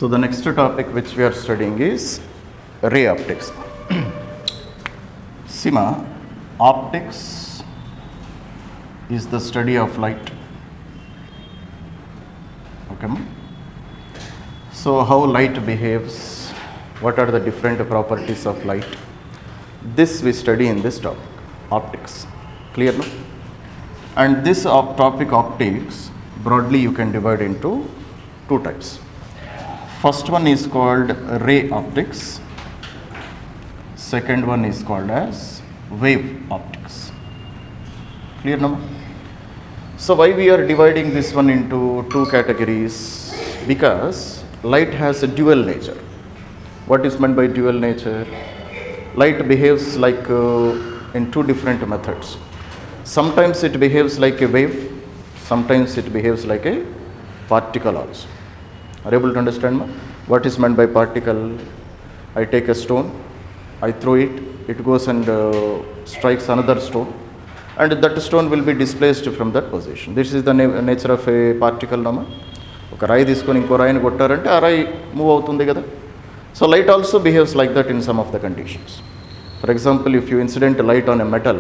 So the next topic which we are studying is ray optics. Sima, optics is the study of light. Okay. So how light behaves, what are the different properties of light? This we study in this topic, optics. Clear no? And this topic optics, broadly you can divide into two types. First one is called ray optics. Second one is called as wave optics. Clear now? So why we are dividing this one into two categories? Because light has a dual nature. What is meant by dual nature? Light behaves like in two different methods. Sometimes it behaves like a wave, sometimes it behaves like a particle also. Are you able to understand what is meant by particle? I take a stone, I throw it, it goes and strikes another stone, and that stone will be displaced from that position. This is the nature of a particle. ఒక రాయి తీసుకొని ఇంకో రాయిని కొట్టారంటే ఆ రాయి move అవుతుంది కదా. So light also behaves like that in some of the conditions. For example, if you incident light on a metal,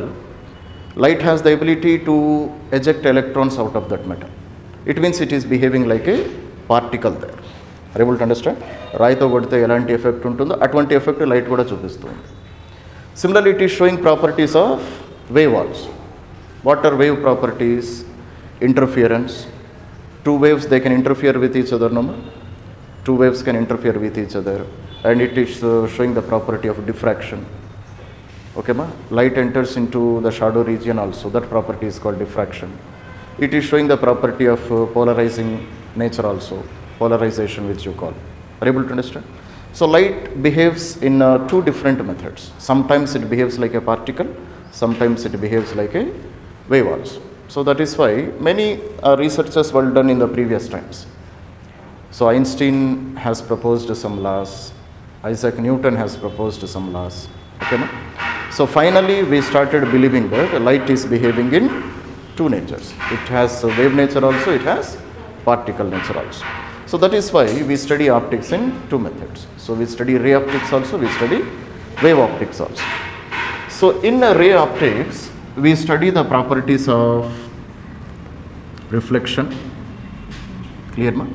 light has the ability to eject electrons out of that metal. It means it is behaving like a particle there. Are you able to understand? రాయితో కొడితే ఎలాంటి effect ఉంటుందో అటువంటి effect light కూడా చూపిస్తుంది. Similarly, it is showing properties of wave also. What are wave properties? Interference. Two waves, they can interfere with each other. No? Two waves can interfere with each other, and it is showing the property of diffraction. Okay, ma? Light enters into the shadow region also. That property is called diffraction. It is showing the property of polarizing nature also, polarization which you call. Are you able to understand? So light behaves in two different methods. Sometimes it behaves like a particle, sometimes it behaves like a wave also. So that is why many researchers were done in the previous times. So Einstein has proposed some laws, Isaac Newton has proposed some laws. Okay, no? So finally we started believing that light is behaving in two natures. It has a wave nature also, it has particle nature also. So that is why we study optics in two methods. So we study ray optics also, we study wave optics also. So in ray optics, we study the properties of reflection, clear ma?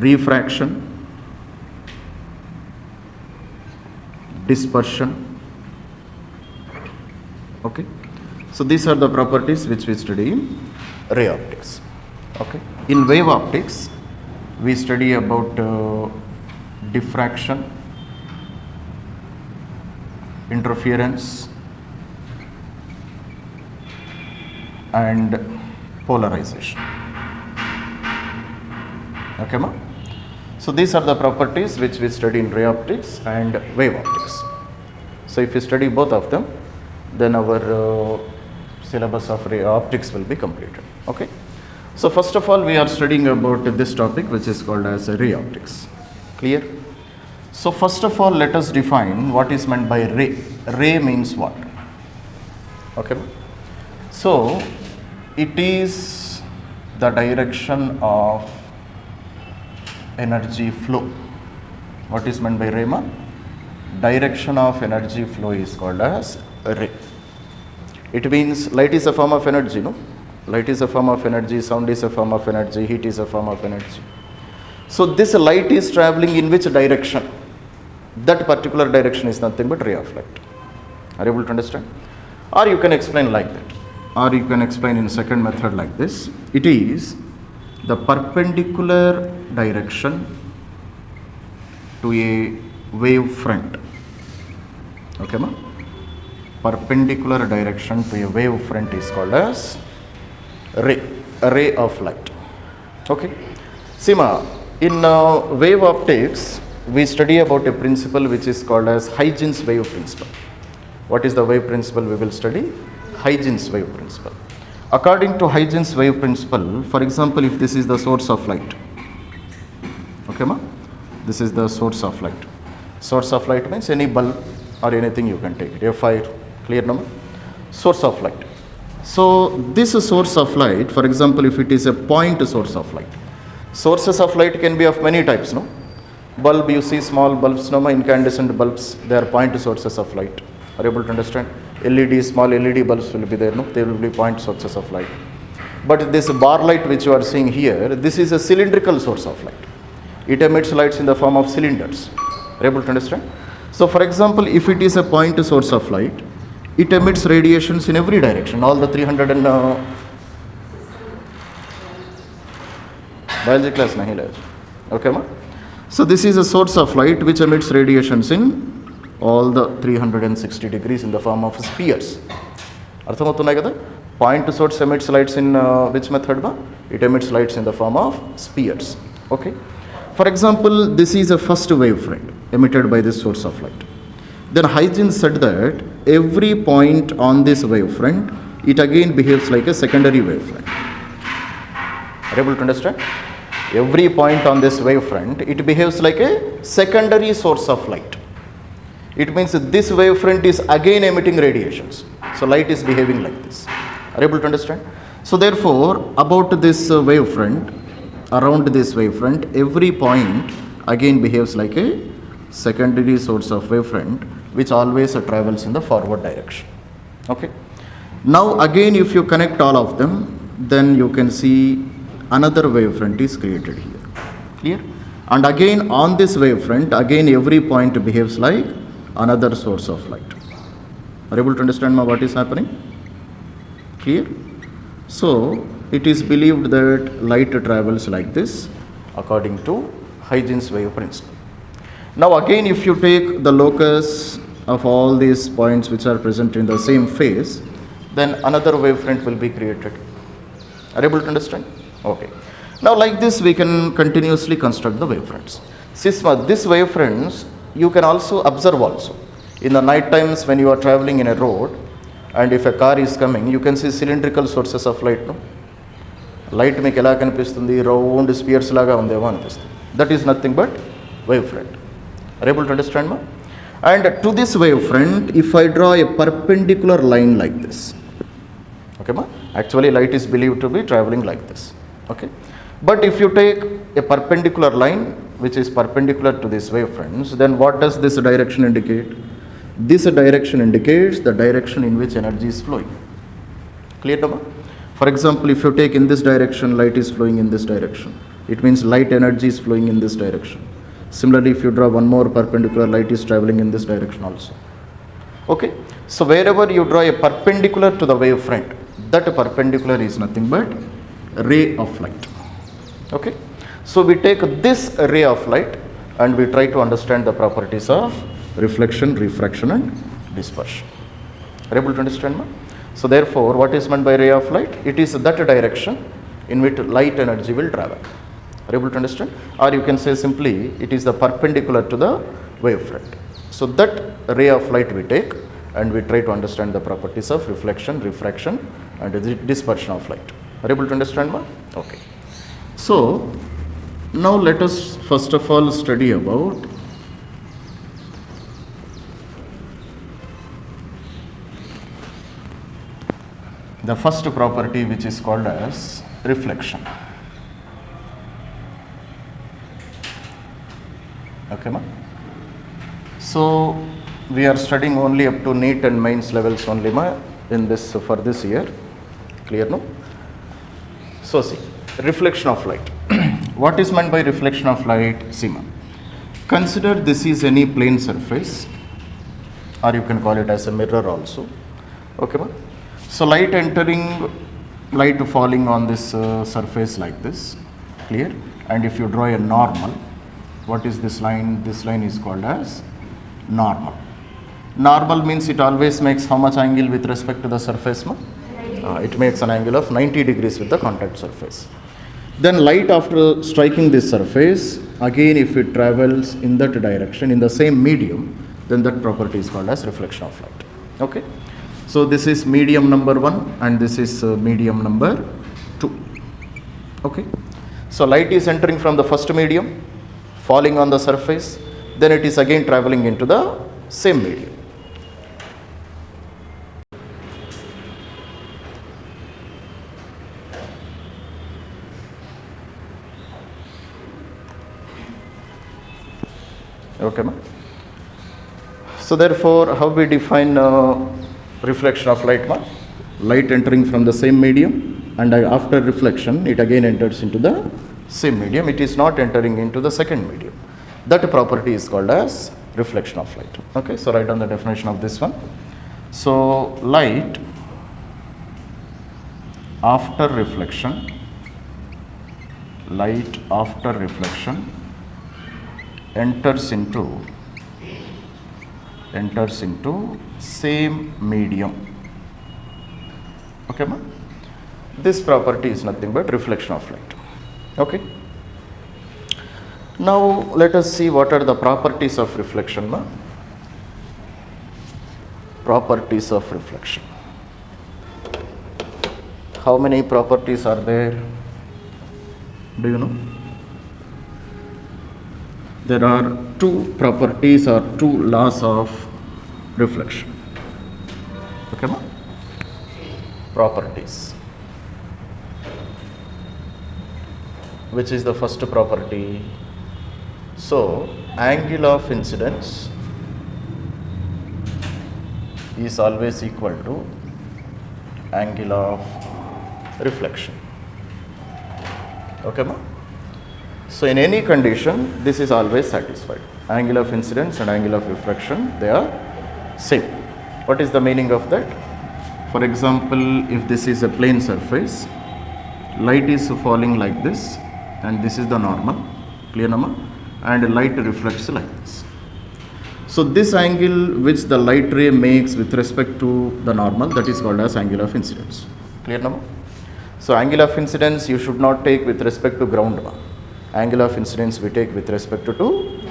Refraction, dispersion. Okay, so these are the properties which we study in ray optics. Okay, in wave optics we study about diffraction, interference, and polarization. Okay, ma? So these are the properties which we study in ray optics and wave optics. So if we study both of them, then our syllabus of ray optics will be completed. Okay. So first of all, we are studying about this topic which is called as ray optics. Clear? So first of all, let us define what is meant by ray. Ray means what? Okay. So it is the direction of energy flow. What is meant by ray? Direction of energy flow is called as ray. It means light is a form of energy, no? Light is a form of energy, sound is a form of energy, heat is a form of energy. So this light is traveling in which direction? That particular direction is nothing but ray of light. Are you able to understand? Or you can explain like that. Or you can explain in second method like this. It is the perpendicular direction to a wave front. Okay, ma? Perpendicular direction to a wave front is called as ray, a ray of light. Okay. Sima, in wave optics, we study about a principle which is called as Huygens wave principle. What is the wave principle we will study? Huygens wave principle. According to Huygens wave principle, for example, if this is the source of light, okay ma? This is the source of light. Source of light means any bulb or anything you can take it, a fire, clear no? Source of light. So this source of light, for example, if it is a point source of light, sources of light can be of many types, no? Bulb, you see small bulbs, no, incandescent bulbs, they are point sources of light. Are you able to understand? LED, small LED bulbs will be there, no? They will be point sources of light. But this bar light which you are seeing here, this is a cylindrical source of light. It emits lights in the form of cylinders. Are you able to understand? So for example, if it is a point source of light, it emits radiations in every direction, all the 300 and biology class nahi le. Okay ma? So this is a source of light which emits radiations in all the 360 degrees in the form of spheres. Arthamautunnayi kada? Point source emits lights in which method ma? It emits lights in the form of spheres. Okay. For example, this is a first wavefront emitted by this source of light. Then Huygens said that every point on this wavefront, it again behaves like a secondary wavefront. Are you able to understand? Every point on this wavefront, it behaves like a secondary source of light. It means that this wavefront is again emitting radiations. So light is behaving like this. Are you able to understand? So therefore, about this wavefront, around this wavefront, every point again behaves like a secondary source of wavefront which always travels in the forward direction. Okay. Now again, if you connect all of them, then you can see another wavefront is created here. Clear? And again on this wavefront, again every point behaves like another source of light. Are you able to understand what is happening? Clear? So it is believed that light travels like this according to Huygens wave principle. Now again, if you take the locus of all these points which are present in the same phase, then another wavefront will be created. Are you able to understand? Okay. Now like this we can continuously construct the wavefronts. Sisma, these wavefronts you can also observe also. In the night times when you are traveling in a road and if a car is coming, you can see cylindrical sources of light. No? Light make ela kanipistundi, round spheres laga undeva anipistundi. That is nothing but wavefront. Are you able to understand ma? And to this wavefront, if I draw a perpendicular line like this, okay ma? Actually light is believed to be traveling like this. Okay. But if you take a perpendicular line which is perpendicular to this wavefronts, then what does this direction indicate? This direction indicates the direction in which energy is flowing. Clear ma? For example, if you take in this direction, light is flowing in this direction. It means light energy is flowing in this direction. Similarly, if you draw one more perpendicular, light is traveling in this direction also. Okay. So wherever you draw a perpendicular to the wavefront, that perpendicular is nothing but ray of light. Okay. So we take this ray of light and we try to understand the properties of reflection, refraction and dispersion. Are you able to understand ma? So therefore, what is meant by ray of light? It is that direction in which light energy will travel. Are you able to understand? Or you can say simply, it is the perpendicular to the wavefront. So that ray of light we take and we try to understand the properties of reflection, refraction and dispersion of light. Are you able to understand ma? Okay. So now let us first of all study about the first property which is called as reflection. Okay ma? So we are studying only up to NEET and mains levels only ma in this for this year. Clear no? So see, reflection of light. What is meant by reflection of light? See ma, consider this is any plane surface or you can call it as a mirror also. Okay ma? So light entering, light falling on this surface like this. Clear? And if you draw a normal, what is this line? This line is called as normal. Normal means it always makes how much angle with respect to the surface ma? It makes an angle of 90 degrees with the contact surface. Then light after striking this surface, again if it travels in that direction in the same medium, then that property is called as reflection of light. Okay. So this is medium number 1 and this is medium number 2. Okay. So light is entering from the first medium, falling on the surface, then it is again traveling into the same medium. Okay, ma? So therefore, how we define reflection of light, ma? Light entering from the same medium, and after reflection, it again enters into the same medium. It is not entering into the second medium. That property is called as reflection of light. Okay, so write down the definition of this one. So light after reflection, light after reflection enters into same medium. Okay, ma? This property is nothing but reflection of light. Okay. Now let us see what are the properties of reflection, ma? Properties of reflection. How many properties are there? Do you know? There are two properties or two laws of reflection. Okay, ma? Properties. Which is the first property? So, angle of incidence is always equal to angle of reflection. Okay, ma? So in any condition, this is always satisfied. Angle of incidence and angle of reflection, they are same. What is the meaning of that? For example, if this is a plane surface, light is falling like this, and this is the normal, clear, nama? And light reflects like this. So this angle which the light ray makes with respect to the normal, that is called as angle of incidence. Clear, nama? So angle of incidence you should not take with respect to ground. Angle of incidence we take with respect to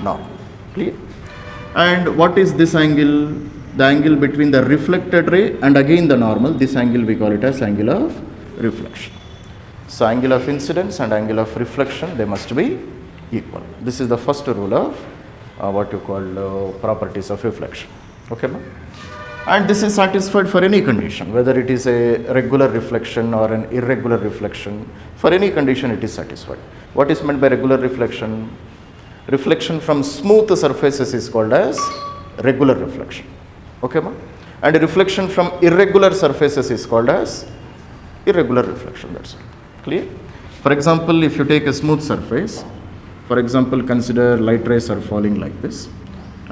normal. Clear? And what is this angle? The angle between the reflected ray and again the normal. This angle we call it as angle of reflection. So angle of incidence and angle of reflection, they must be equal. This is the first rule of what you call properties of reflection. Okay, ma'am? And this is satisfied for any condition, whether it is a regular reflection or an irregular reflection. For any condition it is satisfied. What is meant by regular reflection? Reflection from smooth surfaces is called as regular reflection. Okay, ma'am? And reflection from irregular surfaces is called as irregular reflection. That's it. Clear? For example, if you take a smooth surface, for example, consider light rays are falling like this,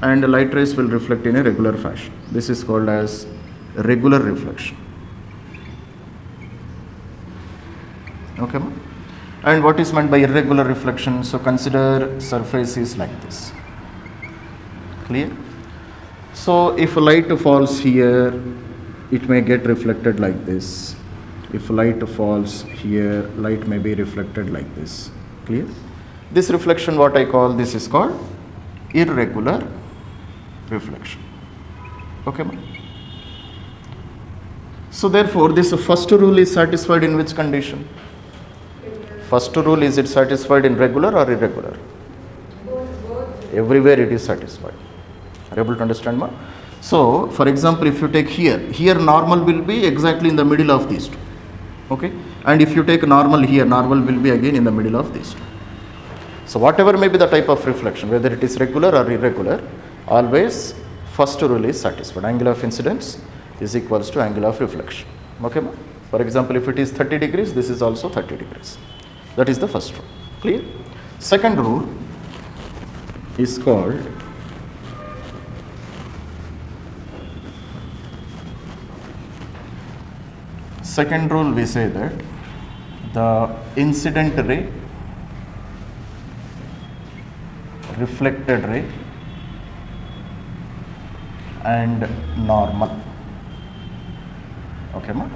and the light rays will reflect in a regular fashion. This is called as regular reflection. Okay, ma'am? And what is meant by irregular reflection? So consider surface is like this. Clear? So if light falls here, it may get reflected like this. If light falls here, light may be reflected like this. Clear? This reflection, what I call, this is called irregular reflection. Okay, ma'am? So therefore, this first rule is satisfied in which condition? First rule, is it satisfied in regular or irregular? Everywhere it is satisfied. Are you able to understand, ma'am? So, for example, if you take here normal will be exactly in the middle of these two. Okay? And if you take normal here, normal will be again in the middle of these two. So whatever may be the type of reflection, whether it is regular or irregular, always first rule is satisfied. Angle of incidence is equals to angle of reflection. Okay, ma'am? For example, if it is 30 degrees, this is also 30 degrees. That is the first rule. Clear? Second rule is called we say that the incident ray, reflected ray and normal, okay, ma'am,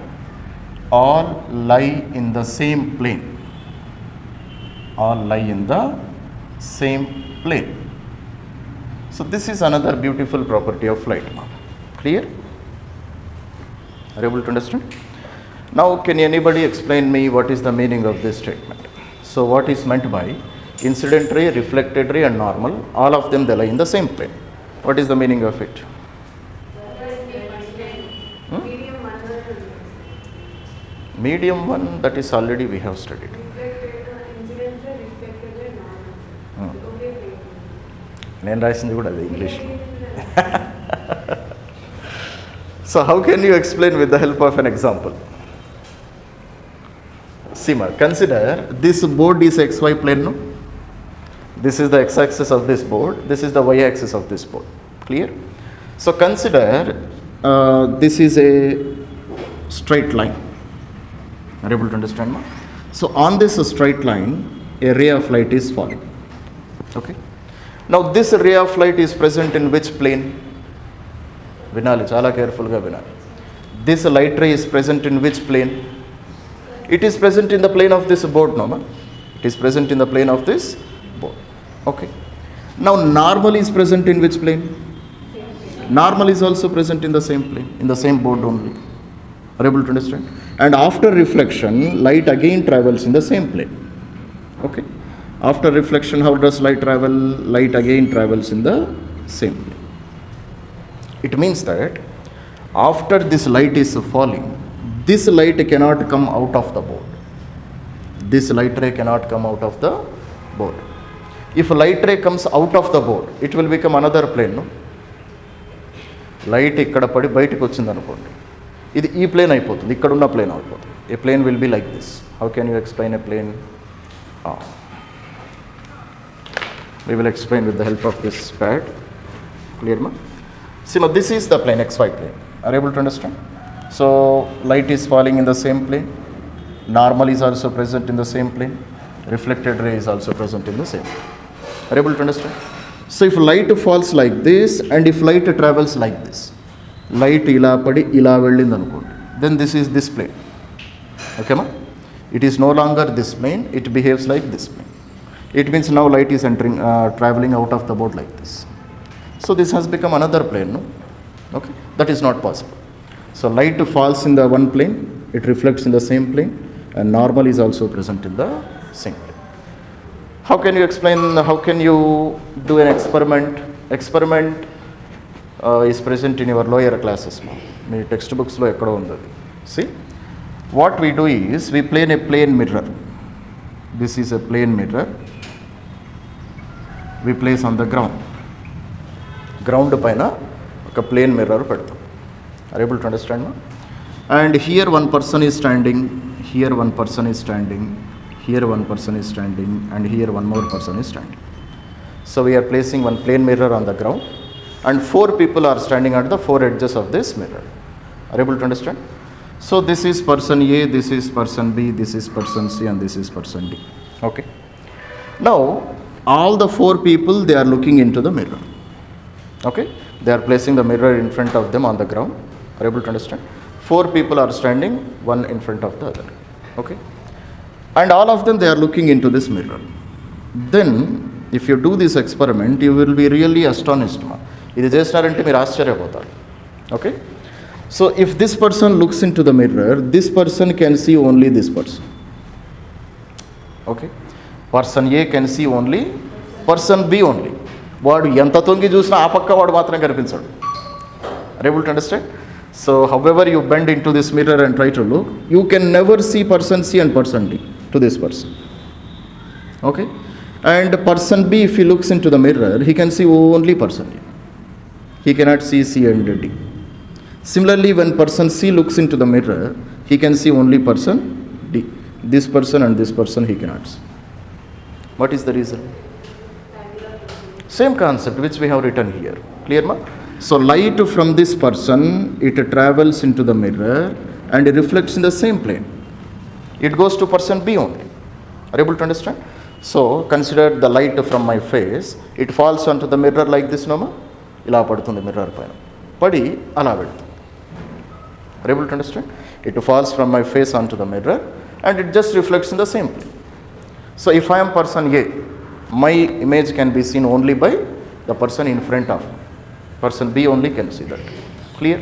all lie in the same plane. All lie in the same plane. So this is another beautiful property of light, ma'am. Clear? Are you able to understand? Now, can anybody explain me what is the meaning of this statement? So what is meant by incident ray, reflected ray and normal, all of them they lie in the same plane. What is the meaning of it? Medium one, that is already we have studied. నేను రాసింది కూడా అది ఇంగ్లీష్లో. So how can you explain with the help of an example? Seema, consider this board is XY plane, no? This is the x-axis of this board, this is the y-axis of this board. Clear? So consider this is a straight line. Are you able to understand, ma? So on this straight line, a ray of light is falling. Okay? Now this ray of light is present in which plane? Vinali, chala careful ga vinali. This light ray is present in which plane? It is present in the plane of this board, no ma? It is present in the plane of this board. Okay. Now normal is present in which plane? Normal is also present in the same plane, in the same board only. Are you able to understand? And after reflection, light again travels in the same plane. Okay. After reflection, how does light travel? Light again travels in the same plane. It means that after this light is falling, this light cannot come out of the board. This light ray cannot come out of the board. If light ray comes out of the board, it will become another plane, no? Light ikkada padi bayitiki vachindi anukondi, ఇది ఈ plane అయిపోతుంది, ఇక్కడ ఉన్న plane అయిపోతుంది. A plane will be like this. How can you explain a plane? We will explain with the help of this pad. Clear, ma? See, ma, this is the plane, XY plane. Are you able to understand? So light is falling in the same plane. Normal is also present in the same plane. Reflected ray is also present in the same plane. Are you able to understand? So if light falls like this and if light travels like this, light ila padi ila vellindi anukondi, then this is this plane. Okay, ma? It is no longer this plane, it behaves like this plane. It means now light is entering, traveling out of the board like this. So this has become another plane, no? Okay, that is not possible. So light falls in the one plane, it reflects in the same plane, and normal is also present in the same plane. How can you explain, how can you do an experiment? Experiment is present in your lower classes, ma. Me textbooks lo ekkado undadi. See, what we do is we plane a plane mirror. This is a plane mirror. We place on the ground. Ground paina oka plane mirror pedtam. Are you able to understand, ma? And here one person is standing, here one person is standing, here one person is standing, and here one more person is standing. So we are placing one plane mirror on the ground, and 4 people are standing at the 4 edges of this mirror. Are you able to understand? So this is person A, this is person B, this is person C, and this is person D. Okay. Now all the 4 people, they are looking into the mirror. Okay. They are placing the mirror in front of them on the ground. Are you able to understand? 4 people are standing, one in front of the other. Okay. And all of them, they are looking into this mirror. Then if you do this experiment, you will be really astonished, ma. ఇది చేస్తారంటే మీరు ఆశ్చర్యపోతారు. Okay. So if this person looks into the mirror, this person can see only this person. Okay. Person A can see only person B only. వాడు ఎంత తొంగి చూసినా ఆ పక్క వాడు మాత్రం కనిపించాడు. Are you able to understand? So however you bend into this mirror and try to look, you can never see person C and person D to this person. Okay. And person B, if he looks into the mirror, he can see only person A. He cannot see C and D. Similarly, when person C looks into the mirror, he can see only person D. This person and this person he cannot see. What is the reason? Same concept which we have written here. Clear, ma? So light from this person, it travels into the mirror and it reflects in the same plane. It goes to person B only. Are you able to understand? So consider the light from my face, it falls onto the mirror like this, no ma? Ila padutundi mirror paina. Padi ala vedutundi. Are you able to understand? It falls from my face onto the mirror and it just reflects in the same plane. So if I am person A, my image can be seen only by the person in front of me. Person B only can see that. Clear?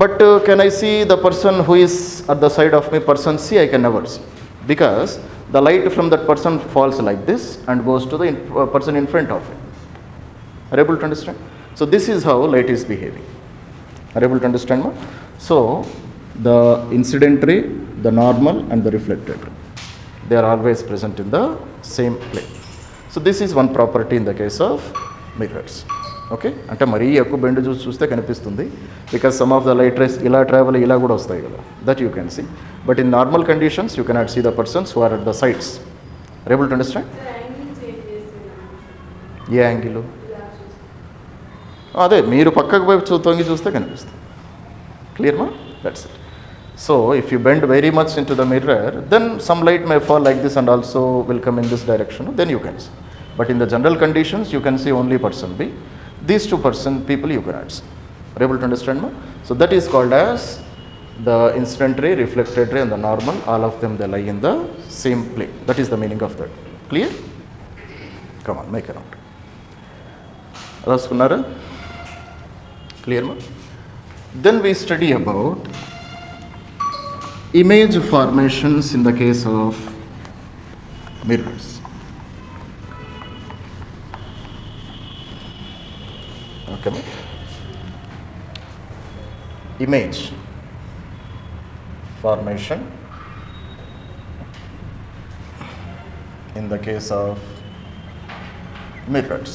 But can I see the person who is at the side of me, person C? I can never see. Because the light from that person falls like this and goes to the person in front of it. Are you able to understand? So this is how light is behaving. Are you able to understand, ma? So the incident ray, the normal and the reflected ray, they are always present in the same plane. So this is one property in the case of mirrors. Okay, అంటే మరీ ఎక్కువ bend చూస్తే కనిపిస్తుంది, because some of the light rays ఇలా travel ఇలా కూడా వస్తాయి కదా, that you can see. But in normal conditions you cannot see the persons who are at the sides. Are able to understand? A angle? అదే మీరు పక్కకు వైపు తొంగి చూస్తే కనిపిస్తుంది. క్లియర్ మా? That's it. So if you bend very much in to the mirror, then some light may fall like this and also will come in this direction, then you can see. But in the general conditions, you can see only person B. These two people you cannot see. Are you able to understand? Ma? So that is called as the incident ray, reflected ray and the normal. All of them they lie in the same plane. That is the meaning of that. Clear? Come on, make a note. Raskunara? Clear? Ma? Then we study about image formations in the case of mirrors. Okay. Image formation in the case of mirrors.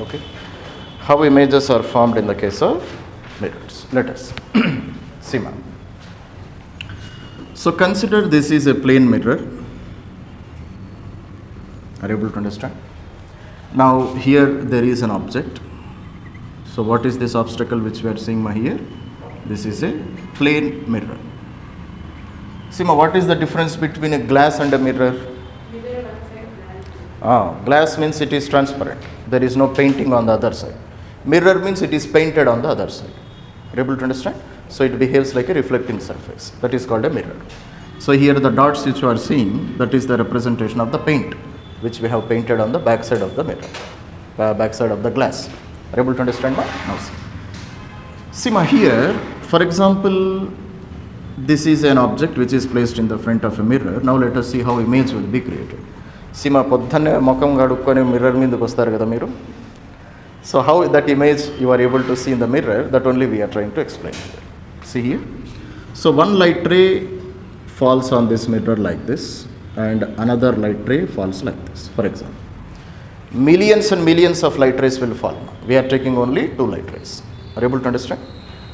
Okay. How images are formed in the case of mirrors? Let us see, ma'am. So consider this is a plane mirror. Are you able to understand? Now here there is an object. So what is this obstacle which we are seeing here? This is a plane mirror. See ma, what is the difference between a glass and a mirror? Glass means it is transparent. There is no painting on the other side. Mirror means it is painted on the other side. Are you able to understand? So it behaves like a reflecting surface. That is called a mirror. So here the dots which you are seeing, that is the representation of the paint which we have painted on the back side of the mirror, back side of the glass. Are you able to understand? Now see ma, here for example this is an object which is placed in the front of a mirror. Now let us see how image will be created. See ma, పొద్దున్నే ముఖం కడుక్కొని mirror మీదకి వస్తారు కదా మీరు. So how that image you are able to see in the mirror, that only we are trying to explain here. See here. So one light ray falls on this mirror like this, and another light ray falls like this. For example, millions and millions of light rays will fall. We are taking only two light rays. Are you able to understand?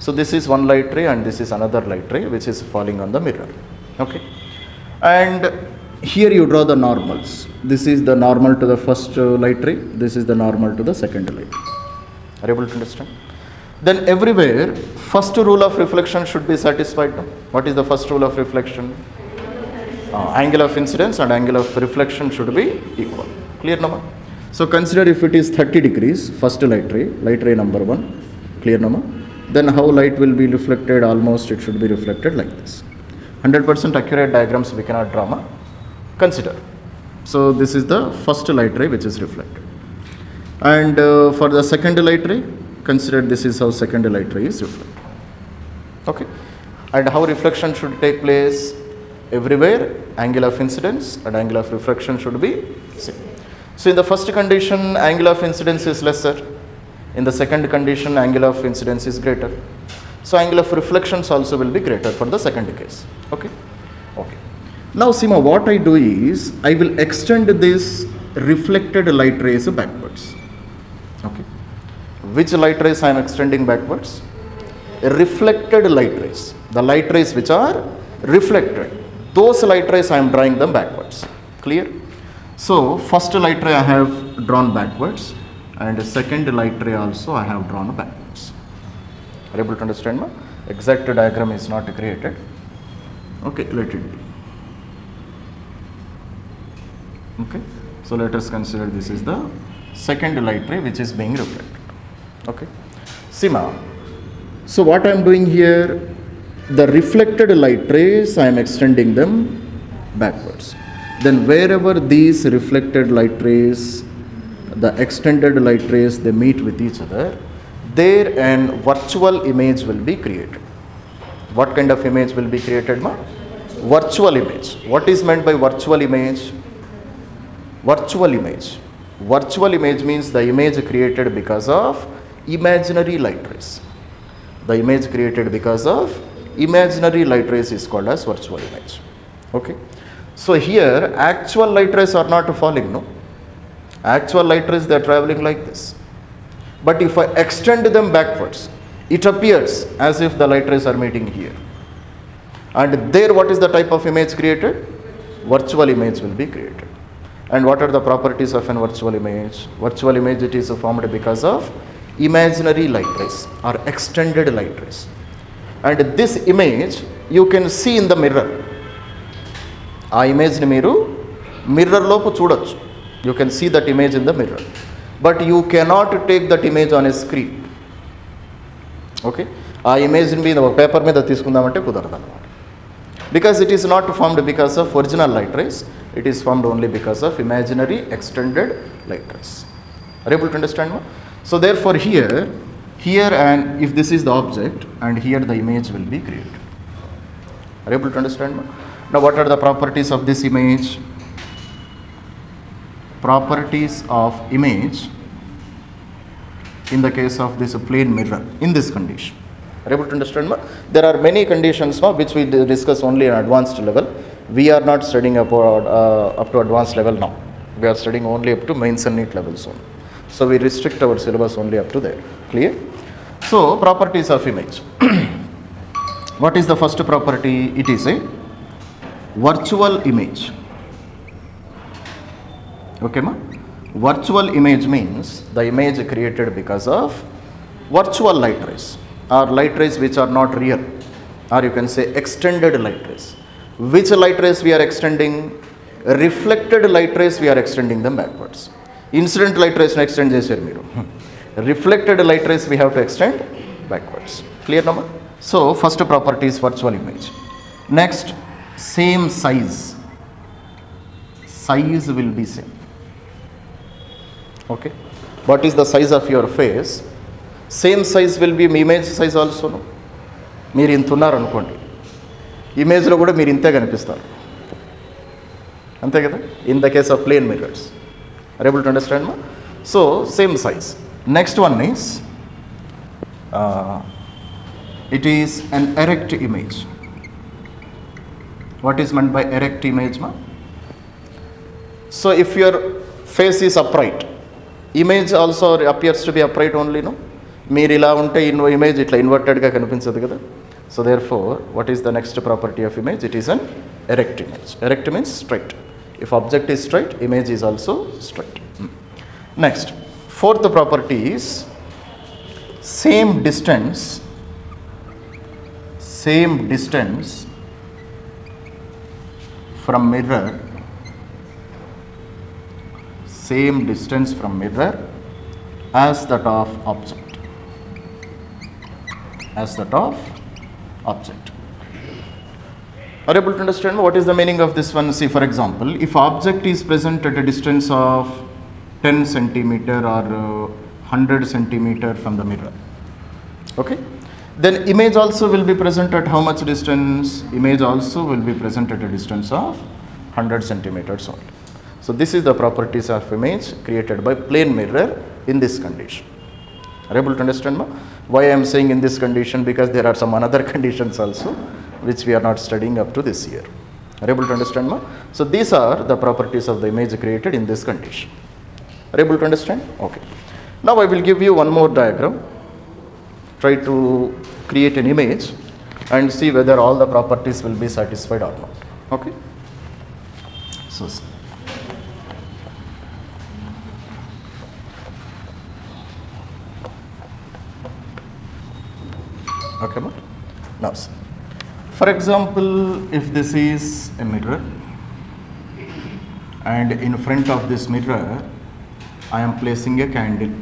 So this is one light ray and this is another light ray which is falling on the mirror. Okay. And here you draw the normals. This is the normal to the first light ray. This is the normal to the second light ray. Are you able to understand? Then everywhere, first rule of reflection should be satisfied. What is the first rule of reflection? Angle of incidence and angle of reflection should be equal. Clear number? So consider if it is 30 degrees, first light ray number 1. Clear number? Then how light will be reflected? Almost it should be reflected like this. 100% accurate diagrams we cannot draw. Consider. So this is the first light ray which is reflected. And for the second light ray, consider this is how second light ray is reflected. Okay. And how reflection should take place? Everywhere angle of incidence and angle of reflection should be same. So in the first condition angle of incidence is lesser, in the second condition angle of incidence is greater. So angle of reflections also will be greater for the second case. Okay. Okay. Now Sima, what I do is I will extend this reflected light rays backwards. Okay. Which light rays I am extending backwards? Reflected light rays. The light rays which are reflected, those light rays I am drawing them backwards. Clear? So first light ray I have drawn backwards, and second light ray also I have drawn backwards. Are you able to understand? Ma? Exact diagram is not created. Okay, let it be. Okay, so let us consider this is the second light ray which is being reflected. Okay, Sima. So what I am doing here, the reflected light rays I am extending them backwards. Then wherever these reflected light rays, the extended light rays, they meet with each other, there an virtual image will be created. What kind of image will be created, ma? Virtual image. What is meant by virtual image? Virtual image. Virtual image means the image created because of imaginary light rays. The image created because of imaginary light rays is called as virtual image. Okay, so here actual light rays are not falling, no. Actual light rays, they are traveling like this, but if I extend them backwards, it appears as if the light rays are meeting here, and there what is the type of image created? Virtual image will be created. And what are the properties of an virtual image? Virtual image, it is formed because of imaginary light rays or extended light rays, and this image you can see in the mirror. ఆ ఇమేజ్ని మీరు మిర్రర్లోపు చూడొచ్చు. You can see that image in the mirror, but you cannot take that image on a screen. Okay, ఆ ఇమేజ్ని మీద ఒక paper మీద తీసుకుందామంటే కుదరదు అన్నమాట, because it is not formed because of original light rays, it is formed only because of imaginary extended light rays. Are you able to understand? So therefore here and if this is the object, and here the image will be created. Are you able to understand? Now what are the properties of this image? Properties of image in the case of this plane mirror in this condition. Are you able to understand? There are many conditions which we discuss only in advanced level. We are not studying up to advanced level now. We are studying only up to mains and NEET levels only. So we restrict our syllabus only up to there. Clear? So properties of image. What is the first property? It is a virtual image. Okay, ma? Virtual image means the image created because of virtual light rays, or light rays which are not real, or you can say extended light rays. Which light rays we are extending? Reflected light rays, we are extending them backwards. Incident light rays ne extend chesaru meeru. Reflected light rays we have to extend backwards. Clear number? So first property is virtual image. Next, same size. Size will be same. Okay, what is the size of your face? Same size will be image size also, no. మీరు ఇంత ఉన్నారు అనుకోండి, ఇమేజ్లో కూడా మీరు ఇంతే కనిపిస్తారు, అంతే కదా, in the case of plane mirrors. Are able to understand మా? So same size. Next one is it is an erect image. What is meant by erect image, ma? So if your face is upright, image also appears to be upright only, no. మీరు ఇలా ఉంటే image ఇట్లా ఇన్వర్టెడ్గా కనిపించదు కదా. So therefore what is the next property of image? It is an erect image. Erect means straight. If object is straight, image is also straight. Next, fourth property is same distance from mirror, same distance from mirror as that of object. As that of object. Are you able to understand what is the meaning of this one? See, for example, if object is present at a distance of 10 centimeter or 100 centimeter from the mirror, okay, then image also will be present at how much distance? Image also will be present at a distance of 100 centimeters only. So this is the properties of image created by plane mirror in this condition. Are you able to understand, ma? Why I am saying in this condition? Because there are some another conditions also which we are not studying up to this year. Are you able to understand, ma? So these are the properties of the image created in this condition. Are you able to understand? Okay. Now I will give you one more diagram. Try to create an image and see whether all the properties will be satisfied or not. Okay. So okay, ma? Now see. For example, if this is a mirror and in front of this mirror I am placing a candle.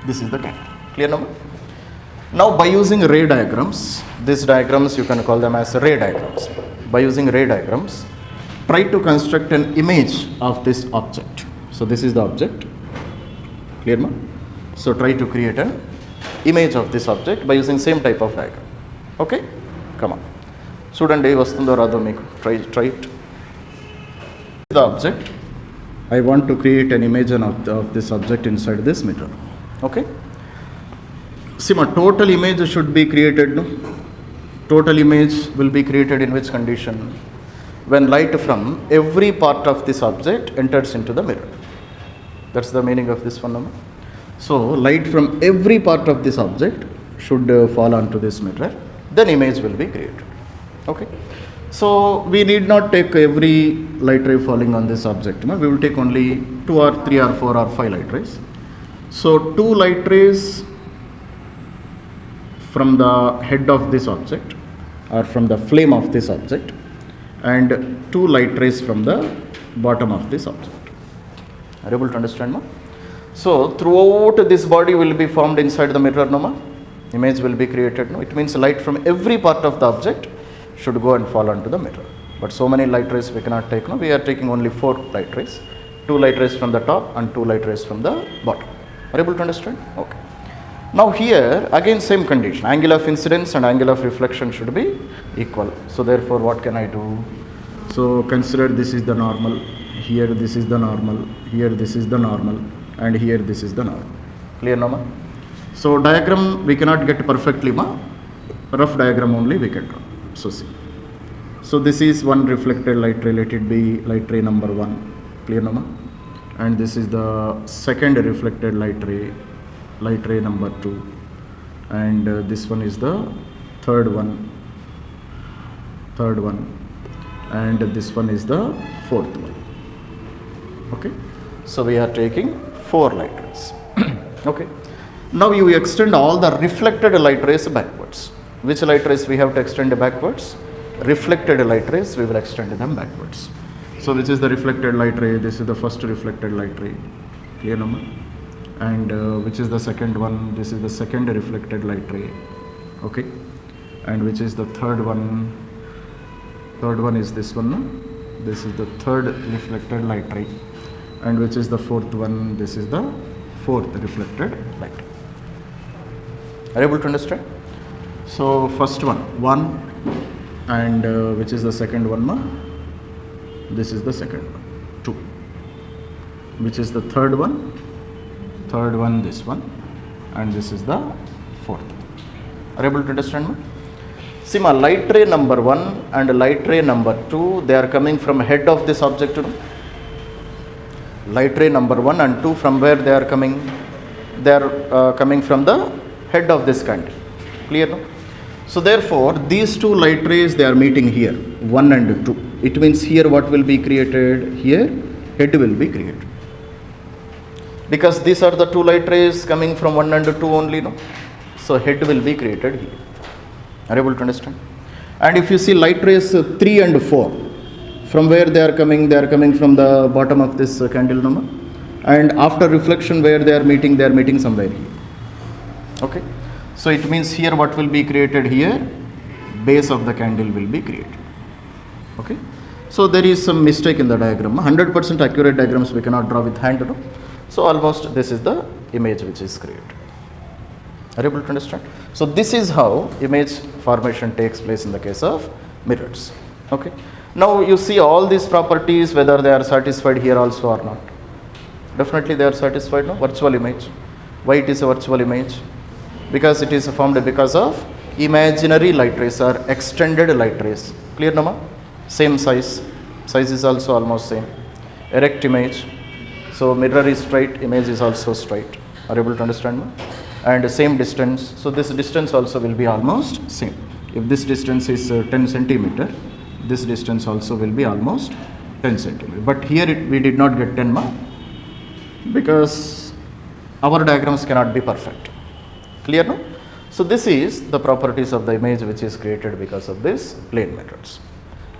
This is the candle. Clear now? Now by using ray diagrams, these diagrams you can call them as ray diagrams. By using ray diagrams, try to construct an image of this object. So this is the object. Clear ma? So try to create an image of this object by using same type of diagram. Okay? Come on. Student, vastundo rado meeku. Try it. The object. I want to create an image of this object inside this mirror. Okay? See, my total image should be created, no? Total image will be created in which condition? When light from every part of this object enters into the mirror. That's the meaning of this one, no? So, light from every part of this object should fall onto this mirror, then image will be created. Okay. So, we need not take every light ray falling on this object, no? We will take only 2 or 3 or 4 or 5 light rays. So, 2 light rays from the head of this object or from the flame of this object, and 2 light rays from the bottom of this object. Are you able to understand, ma? So, throughout this body will be formed inside the mirror, no, ma? Image will be created, no? It means light from every part of the object should go and fall onto the mirror. But so many light rays we cannot take, no? We are taking only 4 light rays, 2 light rays from the top and 2 light rays from the bottom. Are you able to understand? Okay. Now here again same condition, angle of incidence and angle of reflection should be equal. So therefore what can I do? So consider this is the normal, here this is the normal, here this is the normal, and here this is the normal. Clear, no, ma? So diagram we cannot get perfectly, ma? Rough diagram only we can draw. So see. So this is one reflected light ray, let it be light ray number 1. Clear, no, ma? And this is the second reflected light ray number 2, and this one is the third one, and this one is the fourth one. Okay, so we are taking 4 light rays. Okay, now you extend all the reflected light rays backwards. Which light rays we have to extend backwards? Reflected light rays, we will extend them backwards. So this is the reflected light ray, this is the first reflected light ray. Clear, no? And which is the second one? This is the second reflected light ray. Okay, and which is the third one? Third one is this one, no? This is the third reflected light ray. And which is the fourth one? This is the fourth reflected light ray. Are you able to understand? So first one, and which is the second one, ma? This is the second one, 2. Which is the third one? Third one, this one, and this is the fourth. Are you able to understand, ma? See, ma, light ray number 1 and light ray number 2, they are coming from head of this object, no? Light ray number 1 and 2, from where they are coming? They are coming from the head of this candle. Clear, no? So therefore, these 2 light rays, they are meeting here, 1 and 2. It means here what will be created? Here, head will be created. Because these are the 2 light rays coming from 1 and 2 only, no? So head will be created here. Are you able to understand? And if you see light rays 3 and 4, from where they are coming? They are coming from the bottom of this candle, no? And after reflection, where they are meeting somewhere here. Okay. So it means here what will be created here? Base of the candle will be created. Okay. So there is some mistake in the diagram. 100% accurate diagrams we cannot draw with hand, no? So almost this is the image which is created. Are you able to understand? So this is how image formation takes place in the case of mirrors. Okay. Now you see all these properties, whether they are satisfied here also or not. Definitely they are satisfied, no? Virtual image. Why it is a virtual image? Because it is formed because of imaginary light rays or extended light rays. Clear, no, ma? Same size. Size is also almost same. Erect image. So mirror is straight, image is also straight. Are you able to understand, ma? And same distance. So this distance also will be almost same. If this distance is 10 centimeter, this distance also will be almost 10 centimeter. But here we did not get 10, ma? Because our diagrams cannot be perfect. Clear, no? So this is the properties of the image which is created because of this plane mirrors.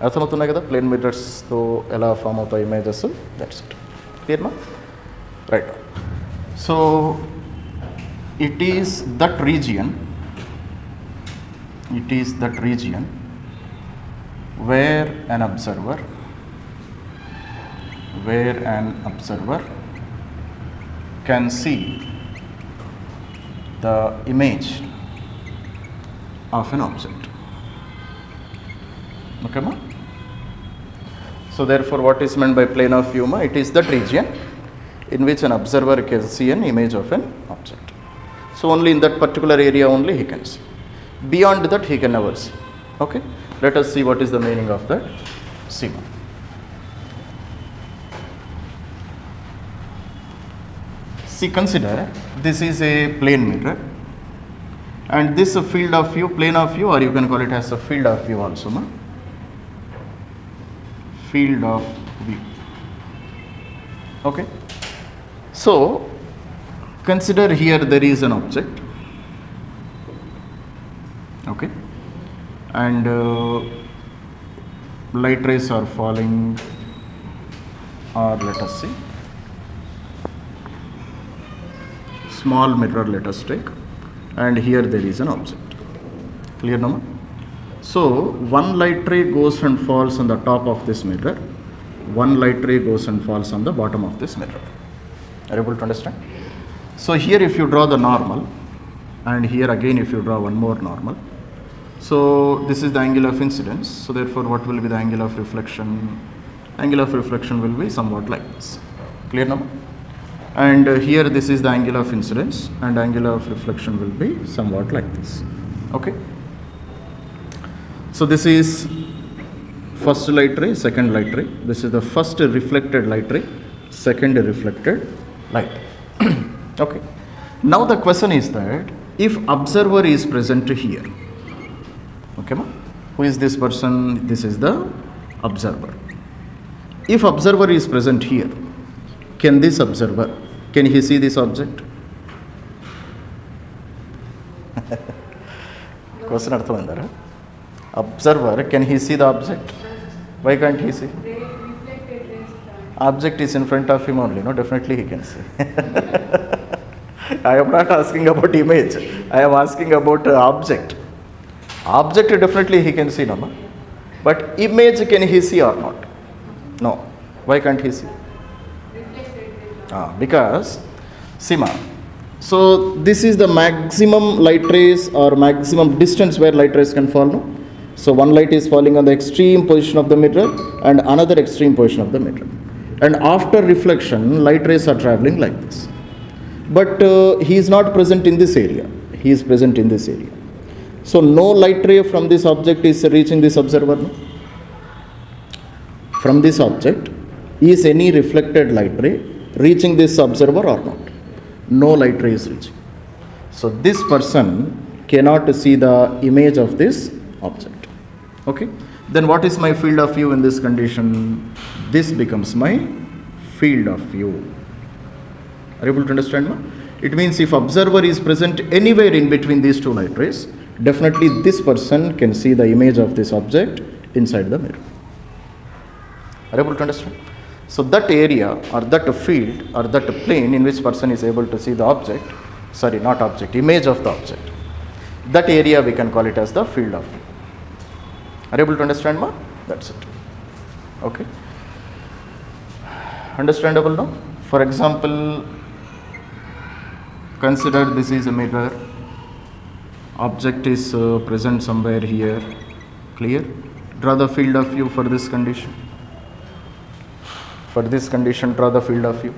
అర్థమవుతున్నాయి కదా plane మిర్రర్స్తో ఎలా form అవుతాయి images, that's it. Clear మా? Right. So it is that region where an observer can see the image of an object. Okay, ma? So therefore what is meant by plane of view, ma? It is that region in which an observer can see an image of an object. So So only in that particular area only he can see. Beyond that he can never see. Okay, let us see what is the meaning of that Sima. See, consider this is a plane mirror, and this a field of view, plane of view, or you can call it as a field of view also, no? Field of view. Okay, so consider here there is an object, okay, and light rays are falling, or let us see, small mirror let us take, and here there is an object. Clear now? So one light ray goes and falls on the top of this mirror, one light ray goes and falls on the bottom of this mirror. Are you able to understand? So here if you draw the normal, and here again if you draw one more normal, so this is the angle of incidence, so therefore what will be the angle of reflection? Angle of reflection will be somewhat like this. Clear now? And here this is the angle of incidence, and angle of reflection will be somewhat like this. Okay, so this is first light ray, second light ray. This is the first reflected light ray, second reflected light. Okay, now the question is that if observer is present here, okay ma? Who is this person? This is the observer. If observer is present here, can this observer, can he see this object? Question arthamayindara? Observer, can he see the object? Why can't he see? Object is in front of him only, no? Definitely he can see. I am not asking about image, I am asking about object. Object definitely he can see, no? But image can he see or not? No. Why can't he see? Because, Sima, so this is the maximum light rays or maximum distance where light rays can fall, no? So one light is falling on the extreme position of the mirror and another extreme position of the mirror. And after reflection, light rays are traveling like this. But he is not present in this area. He is present in this area. So no light ray from this object is reaching this observer, no? From this object, is any reflected light ray reaching this observer or not? No light ray is reaching. So this person cannot see the image of this object. Okay, then what is my field of view in this condition? This becomes my field of view. Are you able to understand, ma? It means if observer is present anywhere in between these two light rays, definitely this person can see the image of this object inside the mirror. Are you able to understand? So that area or that field or that plane in which person is able to see the object, sorry, not object, image of the object, that area we can call it as the field of view. Are you able to understand, ma? That's it. Okay. Understandable now? For example, consider this is a mirror. Object is present somewhere here. Clear? Draw the field of view for this condition. For this condition, draw the field of view.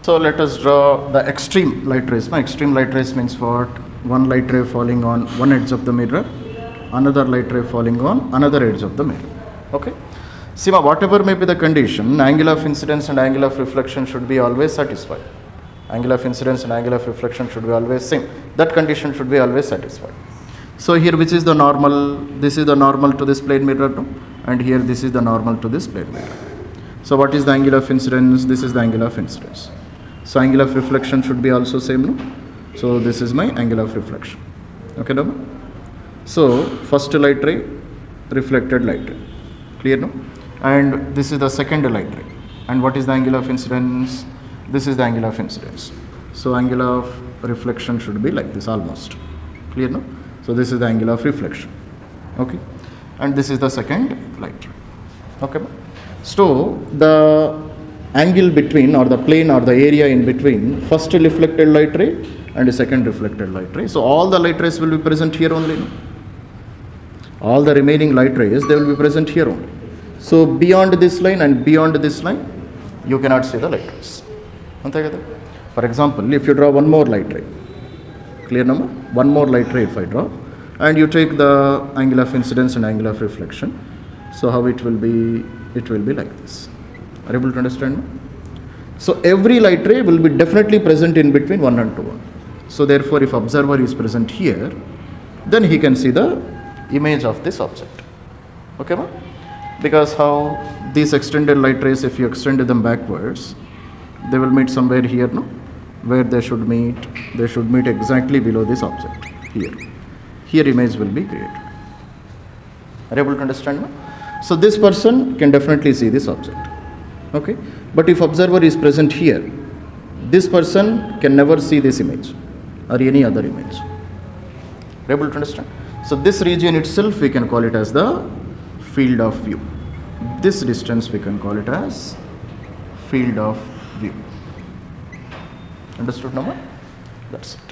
So let us draw the extreme light rays. My extreme light rays means what? One light ray falling on one edge of the mirror, another light ray falling on another edge of the mirror. Okay. Sima, whatever may be the condition, angle of incidence and angle of reflection should be always satisfied. Angle of incidence and angle of reflection should be always same. That condition should be always satisfied. So here which is the normal? This is the normal to this plane mirror, no? And here this is the normal to this plane mirror. So what is the angle of incidence? This is the angle of incidence. So angle of reflection should be also same, no? So this is my angle of reflection. Okay, no? So first light ray, reflected light ray. Clear, no? And this is the second light ray. And what is the angle of incidence? This is the angle of incidence. So angle of reflection should be like this almost. Clear, no? So this is the angle of reflection. Okay. And this is the second light ray. Okay. So the angle between or the plane or the area in between first reflected light ray and the second reflected light ray. So all the light rays will be present here only. No? All the remaining light rays, they will be present here only. So beyond this line and beyond this line, you cannot see the light rays. For example, if you draw one more light ray, clear number? One more light ray if I draw, and you take the angle of incidence and angle of reflection. So how it will be? It will be like this. Are you able to understand me? So every light ray will be definitely present in between 1 and 2. So therefore, if observer is present here, then he can see the image of this object. Okay, ma? Because how these extended light rays, if you extend them backwards, they will meet somewhere here, no? Where they should meet exactly below this object, here. Here image will be created. Are you able to understand me? So this person can definitely see this object. Okay, but if observer is present here, this person can never see this image or any other image. Are you able to understand? So this region itself we can call it as the field of view. This distance we can call it as field of view. Understood now? That's it.